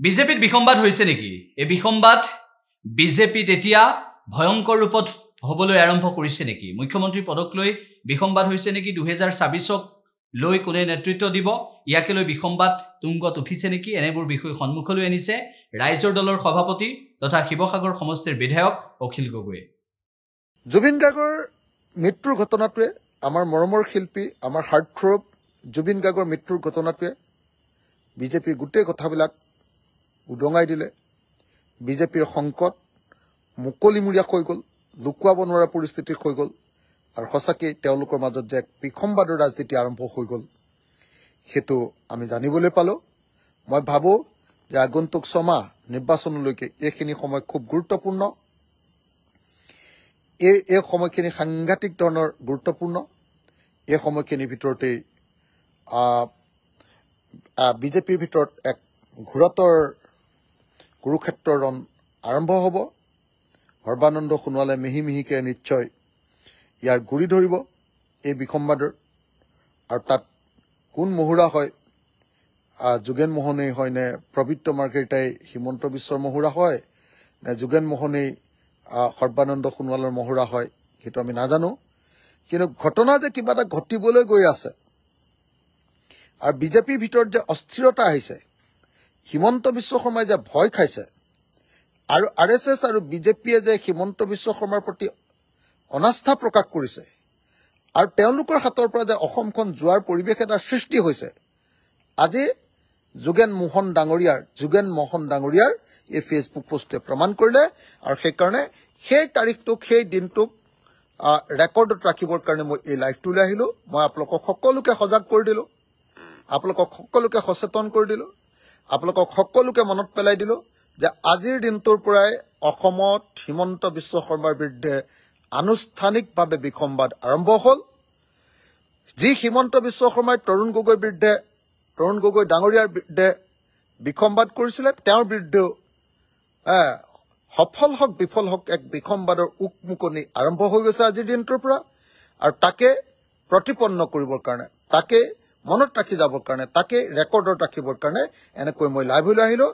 বিজেপিত বিসম্বাদ হৈছে নেকি? এই বিসম্বাদ বিজেপিত এতিয়া ভয়ংকৰ ৰূপত হ'বলৈ আৰম্ভ কৰিছে নেকি? মুখ্যমন্ত্ৰী পদক লৈ বিসম্বাদ হৈছে নেকি? 2024ক লৈ কোনে নেতৃত্ব দিব? ইয়াকে লৈ বিসম্বাদ তুংগত উঠিছে নেকি? এনেবোৰ বিষয় সন্মুখলৈ আনিছে ৰাইজৰ দলৰ সভাপতি তথা শিৱসাগৰ সমষ্টিৰ বিধায়ক অখিল গগৈয়ে। জুবিন গাৰ্গৰ মৃত্যুৰ ঘটনাটোৱে আমাৰ মৰমৰ শিল্পী আমাৰ হাৰ্টথ্ৰব জুবিন গাৰ্গৰ মৃত্যুৰ ঘটনাটোৱে বিজেপিৰ গোটেই কথাবিলাক উদঙাই দিলে। বিজেপিৰ সংকট মুকলিমূৰীয়া হৈ গ'ল, লুকুৱাব নোৱাৰা পৰিস্থিতি হৈ গ'ল আৰু সঁচাকৈ তেওঁলোকৰ মাজত যে এক বিসম্বাদৰ ৰাজনীতি আৰম্ভ হৈ গ'ল সেইটো আমি জানিবলৈ পালোঁ। মই ভাবোঁ যে আগন্তুক ছমাহ নিৰ্বাচনলৈকে এইখিনি সময় খুব গুৰুত্বপূৰ্ণ। এই সময়খিনি সাংঘাতিক ধৰণৰ গুৰুত্বপূৰ্ণ। এই সময়খিনিৰ ভিতৰতেই বিজেপিৰ ভিতৰত এক ঘূৰতৰ কুৰুক্ষেত্ৰৰ ৰণ আৰম্ভ হ'ব। সৰ্বানন্দ সোণোৱালে মিহি মিহিকৈ নিশ্চয় ইয়াৰ গুৰি ধৰিব এই বিসম্বাদৰ। আৰু তাত কোন মহুৰা হয়, যোগেন মোহনেই হয় নে প্ৰবীত্ৰ মাৰ্ঘেৰিটাই হিমন্ত বিশ্বৰ মহুৰা হয় নে যোগেন মোহনেই সৰ্বানন্দ সোণোৱালৰ মহুৰা হয় সেইটো আমি নাজানো। কিন্তু ঘটনা যে কিবা এটা ঘটিবলৈ গৈ আছে আৰু বিজেপিৰ ভিতৰত যে অস্থিৰতা আহিছে, হিমন্ত বিশ্ব শৰ্মাই যে ভয় খাইছে আৰু RSS আৰু বিজেপিয়ে যে হিমন্ত বিশ্ব শৰ্মাৰ প্ৰতি অনাস্থা প্ৰকাশ কৰিছে আৰু তেওঁলোকৰ হাতৰ পৰা যে অসমখন যোৱাৰ পৰিৱেশ এটা সৃষ্টি হৈছে, আজি যোগেন মোহন ডাঙৰীয়াৰ এই ফেচবুক পোষ্টে প্ৰমাণ কৰিলে। আৰু সেইকাৰণে সেই তাৰিখটোক সেই দিনটোক ৰেকৰ্ডত ৰাখিবৰ কাৰণে মই এই লাইভটো লৈ আহিলোঁ। মই আপোনালোকক সকলোকে সজাগ কৰি দিলোঁ, আপোনালোকক সকলোকে সচেতন কৰি দিলোঁ, আপোনালোকক সকলোকে মনত পেলাই দিলোঁ যে আজিৰ দিনটোৰ পৰাই অসমত হিমন্ত বিশ্ব শৰ্মাৰ বিৰুদ্ধে আনুষ্ঠানিকভাৱে বিসম্বাদ আৰম্ভ হ'ল। যি হিমন্ত বিশ্ব শৰ্মাই তৰুণ গগৈ ডাঙৰীয়াৰ বিৰুদ্ধে বিসম্বাদ কৰিছিলে, তেওঁৰ বিৰুদ্ধেও সফল হওক বিফল হওক এক বিসম্বাদৰ উকমুকনি আৰম্ভ হৈ গৈছে আজিৰ দিনটোৰ পৰা। আৰু তাকে প্ৰতিপন্ন কৰিবৰ কাৰণে, তাকে মনত ৰাখি যাবৰ কাৰণে, তাকে ৰেকৰ্ডত ৰাখিবৰ কাৰণে এনেকৈ মই লাইভ লৈ আহিলোঁ।